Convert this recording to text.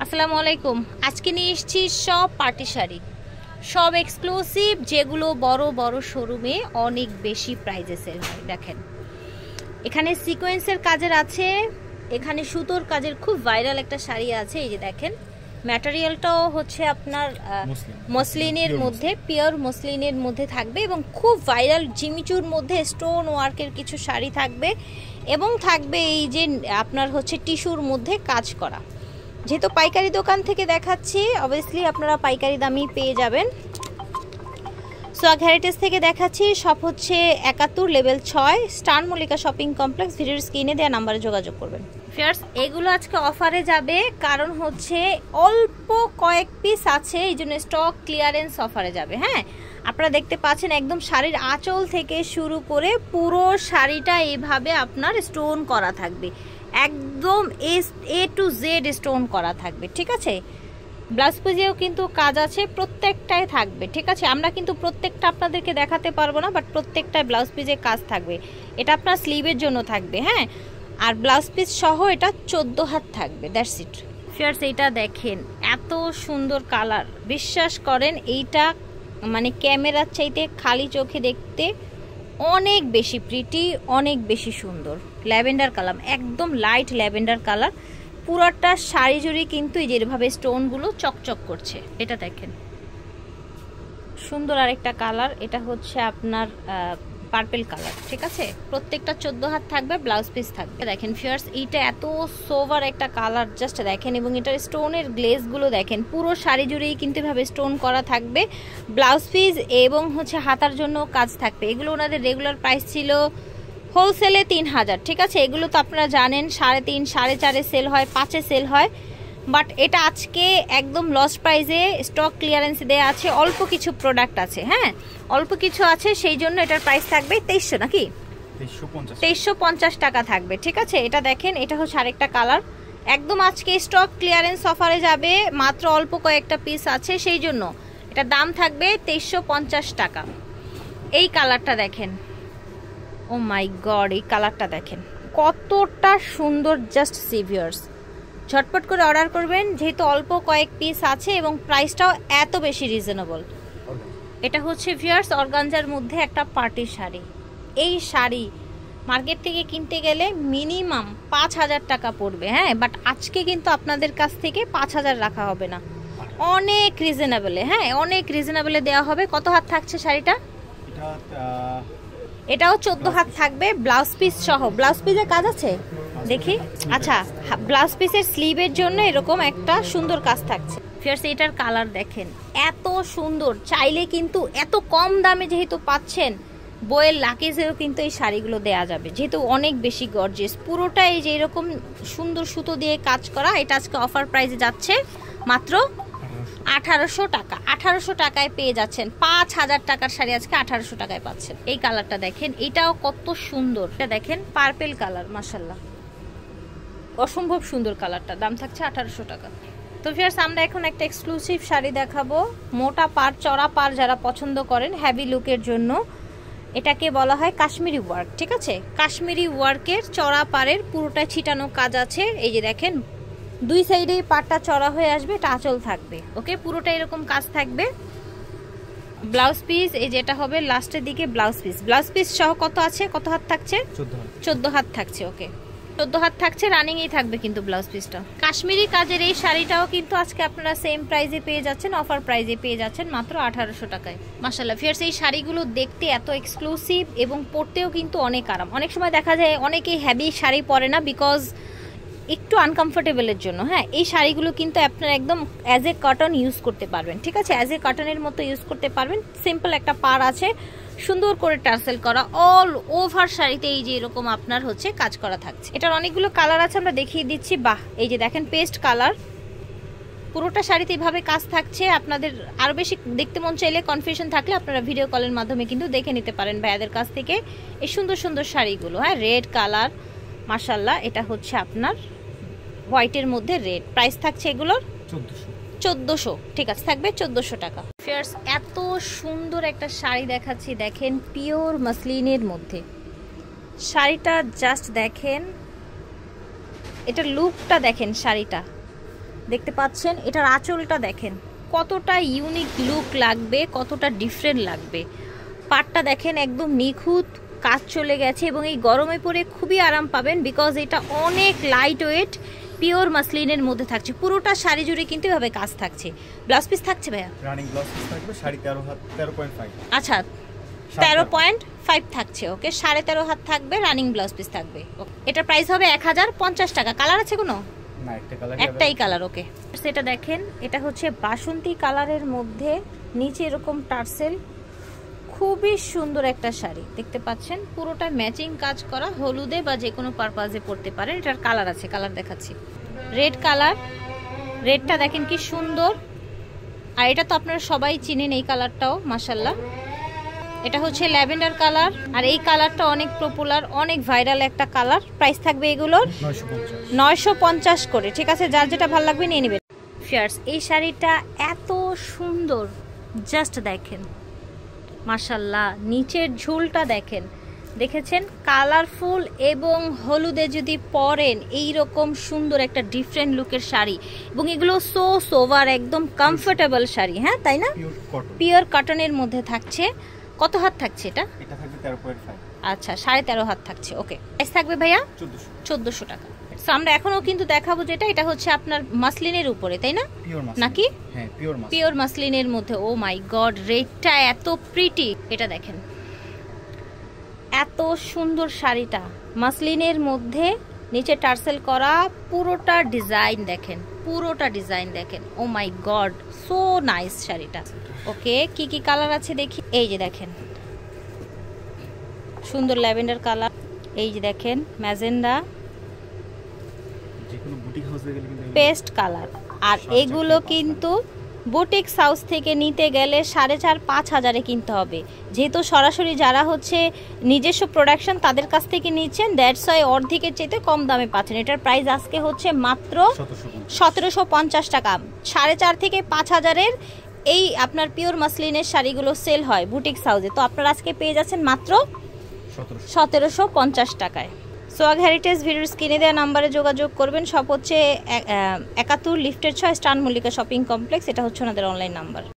আসসালামু আলাইকুম। আজকে নিয়ে এসেছি সব পার্টি শাড়ি, সব এক্সক্লুসিভ, যেগুলো বড় বড় শোরুমে অনেক বেশি প্রাইজে সেল হয়। দেখেন এখানে সিকোয়েন্সের কাজের আছে, এখানে সুতোর কাজের খুব ভাইরাল একটা শাড়ি আছে। এই যে দেখেন, ম্যাটেরিয়ালটাও হচ্ছে আপনার মসলিনের মধ্যে, পিওর মসলিনের মধ্যে থাকবে এবং খুব ভাইরাল জিমিচুর মধ্যে স্টোন ওয়ার্কের কিছু শাড়ি থাকবে এবং থাকবে এই যে আপনার হচ্ছে টিস্যুর মধ্যে কাজ করা। যেহেতু পাইকারি দোকান থেকে দেখাচ্ছি, অবভিয়াসলি আপনারা পাইকারি দামই পেয়ে যাবেন। সোয়াগ হেরিটেজ থেকে দেখাচ্ছি, সব হচ্ছে 71 level 6 star Mallika shopping complex. ভিডিওর স্ক্রিনে দেওয়া নাম্বারে যোগাযোগ করবেন। ফিয়ার্স, এগুলো আজকে অফারে যাবে, কারণ হচ্ছে অল্প কয়েক পিস আছে, এই জন্য স্টক ক্লিয়ারেন্স অফারে যাবে। হ্যাঁ, আপনারা দেখতে পাচ্ছেন একদম শাড়ির আঁচল থেকে শুরু করে পুরো শাড়িটা এইভাবে আপনার স্টোন করা থাকবে, একদম এ টু জেড স্টোন করা থাকবে। ঠিক আছে, ব্লাউজ পিসেও কিন্তু কাজ আছে, প্রত্যেকটাই থাকবে। ঠিক আছে, আমরা কিন্তু প্রত্যেকটা আপনাদেরকে দেখাতে পারবো না, বাট প্রত্যেকটায় ব্লাউজ পিসে কাজ থাকবে। এটা আপনার স্লিভের জন্য থাকবে। হ্যাঁ, আর ব্লাউজ পিস সহ এটা 14 হাত থাকবে। That's it. ফিয়ার্স, এইটা দেখেন, এত সুন্দর কালার, বিশ্বাস করেন এইটা মানে ক্যামেরার চাইতে খালি চোখে দেখতে অনেক বেশি প্রিটি, অনেক বেশি সুন্দর। ল্যাভেন্ডার কালার, একদম লাইট ল্যাভেন্ডার কালার। পুরোটা শাড়ি জুড়ে কিন্তু এই যেভাবে স্টোনগুলো চকচক করছে। এটা দেখেন সুন্দর আরেকটা কালার, এটা হচ্ছে আপনার পার্পল কালার। ঠিক আছে, প্রত্যেকটা 14 হাত থাকবে, ব্লাউজ পিস থাকবে। দেখেন ফিয়ার্স, এইটা এত সোভার একটা কালার, জাস্ট দেখেন। এবং এটার স্টোনের গ্লেজগুলো দেখেন, পুরো শাড়ি জুড়েই কিন্তু এভাবে স্টোন করা থাকবে, ব্লাউজ পিস এবং হচ্ছে হাতার জন্য কাজ থাকবে। এগুলো ওনাদের রেগুলার প্রাইস ছিল হোলসেলে 3000। ঠিক আছে, এগুলো তো আপনারা জানেন 3.5 4.5 সেল হয়, 5 সেল হয়, বাট এটা আজকে একদম লস্ট প্রাইসে স্টক ক্লিয়ারেন্স দেওয়া আছে। অল্প কিছু প্রোডাক্ট আছে, হ্যাঁ অল্প কিছু আছে, সেই জন্য এটার প্রাইস থাকবে 2300, নাকি 2350 টাকা থাকবে। ঠিক আছে, এটা দেখেন, এটা হচ্ছে আরেকটা কালার, একদম আজকে স্টক ক্লিয়ারেন্স অফারে যাবে, মাত্র অল্প কয়েকটা পিস আছে, সেই জন্য এটা দাম থাকবে 2350 টাকা। এই কালারটা দেখেন, ও মাই গড, এই কালারটা দেখেন কতটা সুন্দর, জাস্ট সিভিয়ার্স। ঝটপট করে অর্ডার করবেন, যেহেতু অল্প কয়েক পিস আছে এবং প্রাইসটাও এত বেশি রিজনেবল। এটা হচ্ছে ভিউয়ার্স অর্গানজার মধ্যে একটা পার্টি শাড়ি। এই শাড়ি মার্কেট থেকে কিনতে গেলে মিনিমাম 5000 টাকা পড়বে। হ্যাঁ, বাট আজকে কিন্তু আপনাদের কাছ থেকে 5000 রাখা হবে না, অনেক রিজনেবলে। হ্যাঁ, অনেক রিজনেবলে দেওয়া হবে। কত হাত থাকছে শাড়িটা? এটাও 14 হাত থাকবে, ব্লাউজ পিস সহ। ব্লাউজ পিসের কাজ আছে দেখি। আচ্ছা, ব্লাউজ পিসের স্লিভের জন্য এরকম একটা সুন্দর কাজ থাকছে। ফিয়ার্স, এটার কালার দেখেন, এত সুন্দর। চাইলে কিন্তু এত কম দামে যেহেতু পাচ্ছেন, বইয়ের লাকেজেও কিন্তু এই শাড়িগুলো দেয়া যাবে, যেহেতু অনেক বেশি গর্জিয়াস। পুরোটাই যে এরকম সুন্দর সুতো দিয়ে কাজ করা। এটা আজকে অফার প্রাইসে যাচ্ছে মাত্র 1800 টাকা। 1800 টাকায় পেয়ে যাচ্ছেন 5000 টাকার শাড়ি আজকে 1800 টাকায় পাচ্ছেন। এই কালারটা দেখেন, এটাও কত সুন্দর। এটা দেখেন পার্পল কালার, মাশাআল্লাহ অসম্ভব সুন্দর কালারটা। দাম থাকছে 1800 টাকা। তো ফিয়ার্স, আমরা এখন একটা এক্সক্লুসিভ শাড়ি দেখাবো, মোটা পার চড়া পার যারা পছন্দ করেন হ্যাভি লুকের জন্য। এটাকে বলা হয় কাশ্মীরি ওয়ার্ক। ঠিক আছে, কাশ্মীরি ওয়ার্কের চড়া পারের পুরোটা ছিটানো কাজ আছে। এই যে দেখেন, দুই সাইডেই পাটটা চড়া হয়ে আসবে, এটা আঁচল থাকবে। ওকে, পুরোটা এরকম কাজ থাকবে। ব্লাউজ পিস এই যেটা হবে লাস্টের দিকে, ব্লাউজ পিস সহ কত আছে, কত হাত থাকছে? 14 হাত থাকছে। ওকে, 14 হাত থাকছে, রানিং এই থাকবে কিন্তু ব্লাউজ পিসটা। কাশ্মীরি কাজের এই শাড়িটাও কিন্তু আজকে আপনারা সেম প্রাইসে পেয়ে যাচ্ছেন, অফার প্রাইসে পেয়ে যাচ্ছেন মাত্র 1800 টাকায়। মাশাআল্লাহ ফিয়ার্স, এই শাড়িগুলো দেখতে এত এক্সক্লুসিভ এবং পরতেও কিন্তু অনেক আরাম। অনেক সময় দেখা যায় অনেকেই হেভি শাড়ি পরে না, বিকজ একটু আনকমফোর্টেবলের জন্য। হ্যাঁ, এই শাড়িগুলো কিন্তু আপনারা একদম অ্যাজ এ কটন ইউজ করতে পারবেন। ঠিক আছে, অ্যাজ এ কটনের মতো ইউজ করতে পারবেন। সিম্পল একটা পার আছে, সুন্দর করে টার্সেল করা, অল ওভার শাড়িতে এই যে এরকম আপনার হচ্ছে কাজ করা থাকছে। এটার অনেকগুলো কালার আছে, আমরা দেখিয়ে দিচ্ছি। বাহ, এই যে দেখেন পেস্ট কালার, পুরোটা শাড়িতে এইভাবে কাজ থাকছে। আপনাদের আরো বেশি দেখতে মন চাইলে, কনফিউশন থাকলে আপনারা ভিডিও কলের মাধ্যমে কিন্তু দেখে নিতে পারেন ভাইয়াদের কাছ থেকে এই সুন্দর সুন্দর শাড়িগুলো। হ্যাঁ, রেড কালার, মাশাআল্লাহ। এটা হচ্ছে আপনার হোয়াইটের মধ্যে রেড। প্রাইস থাকছে এগুলোর 1400। ঠিক আছে, থাকবে 1400 টাকা। ফিয়ার্স, এত সুন্দর একটা শাড়ি দেখাচ্ছি, দেখেন পিওর মসলিনের মধ্যে শাড়িটা, জাস্ট দেখেন এটা লুকটা দেখেন, শাড়িটা দেখতে পাচ্ছেন এটার আঁচলটা দেখেন কতটা ইউনিক লুক লাগবে, কতটা ডিফারেন্ট লাগবে। পাটটা দেখেন একদম নিখুঁত কাজ চলে গেছে এবং এই গরমে পরে খুবই আরাম পাবেন, বিকজ এটা অনেক লাইট ওয়েট পিওর মাসলিনের মধ্যে থাকছে। পুরোটা শাড়ি জুড়ে কিন্তু এভাবে কাজ থাকছে। ব্লাউজ পিস থাকছে ভাইয়া? রানিং ব্লাউজ পিস থাকবে 13.5 হাত 13.5। আচ্ছা 13.5 থাকছে। ওকে 13.5 হাত থাকবে, রানিং ব্লাউজ পিস থাকবে। এটার প্রাইস হবে 1050 টাকা। কালার আছে কোনো? না, একটাই কালার। ওকে সেটা দেখেন, এটা হচ্ছে বাসন্তী কালারের মধ্যে, নিচে এরকম টার্সেল, খুবই সুন্দর একটা শাড়ি দেখতে পাচ্ছেন। পুরোটা ম্যাচিং কাজ করা, হলুদে বা যে কোনো পারপাজে পরতে পারেন। এটার কালার আছে, কালার দেখাচ্ছি। রেড কালার, রেডটা দেখেন কি সুন্দর। আর এটা তো আপনারা সবাই চিনেন এই কালারটাও মাশাল্লাহ। এটা হচ্ছে ল্যাভেন্ডার কালার, আর এই কালারটা অনেক পপুলার, অনেক ভাইরাল একটা কালার। প্রাইস থাকবে এগুলোর 950 করে। ঠিক আছে, যার যেটা ভালো লাগবে নিয়ে নেবেন। ফিয়ার্স এই শাড়িটা এত সুন্দর, জাস্ট দেখেন মাশাল্লাহ। নিচের ঝুলটা দেখেন, দেখেছেন কালারফুল এবং হলুদে যদি পরেন এই রকম সুন্দর একটা ডিফারেন্ট লুকের শাড়ি। এবং এগুলো সো সোভার, একদম কমফোর্টেবল শাড়ি। হ্যাঁ তাই না? পিওর কটনের মধ্যে থাকছে। কত হাত থাকছে এটা? এটা থাকবে 13.5। আচ্ছা 13.5 হাত থাকছে। ওকে প্রাইস থাকবে ভাইয়া 1400 টাকা। সো আমরা এখনো কিন্তু দেখাবো যেটা, এটা হচ্ছে আপনার মাসলিনের উপরে, তাই না? নাকি? হ্যাঁ পিওর মাসলিনের মধ্যে। ও মাই গড, রেডটা এত প্রিটি। এটা দেখেন এত সুন্দর শাড়িটা, মাসলিনের মধ্যে নিচে টার্সেল করা, পুরোটা ডিজাইন দেখেন, পুরোটা ডিজাইন দেখেন। ও মাই গড, সো নাইস শাড়িটা। ওকে কি কি কালার আছে দেখি। এই যে দেখেন সুন্দর ল্যাভেন্ডার কালার, এই যে দেখেন ম্যাজেন্ডা, পেস্ট কালার। আর এগুলো কিন্তু বুটিক হাউস থেকে নিতে গেলে 4,500-5 হাজারে কিনতে হবে। যেহেতু সরাসরি যারা হচ্ছে নিজস্ব প্রোডাকশন তাদের কাছ থেকে নিচ্ছেন, দ্যাটস ওয়াই অর্ধেকের চাইতে কম দামে পাচ্ছেন। এটার প্রাইস আজকে হচ্ছে মাত্র 1750 টাকা। 4,500 থেকে 5 হাজারের এই আপনার পিওর মাসলিনের শাড়িগুলো সেল হয় বুটিক হাউসে, তো আপনারা আজকে পেয়ে যাচ্ছেন মাত্র 1750 টাকায়। সোয়াগ হেরিটেজ ভিডিওর স্ক্রিনে দেওয়া নাম্বারে যোগাযোগ করবেন। সব হচ্ছে 71 লিফটের 6 স্টান মল্লিকা শপিং কমপ্লেক্স। এটা হচ্ছে ওনাদের অনলাইন নাম্বার।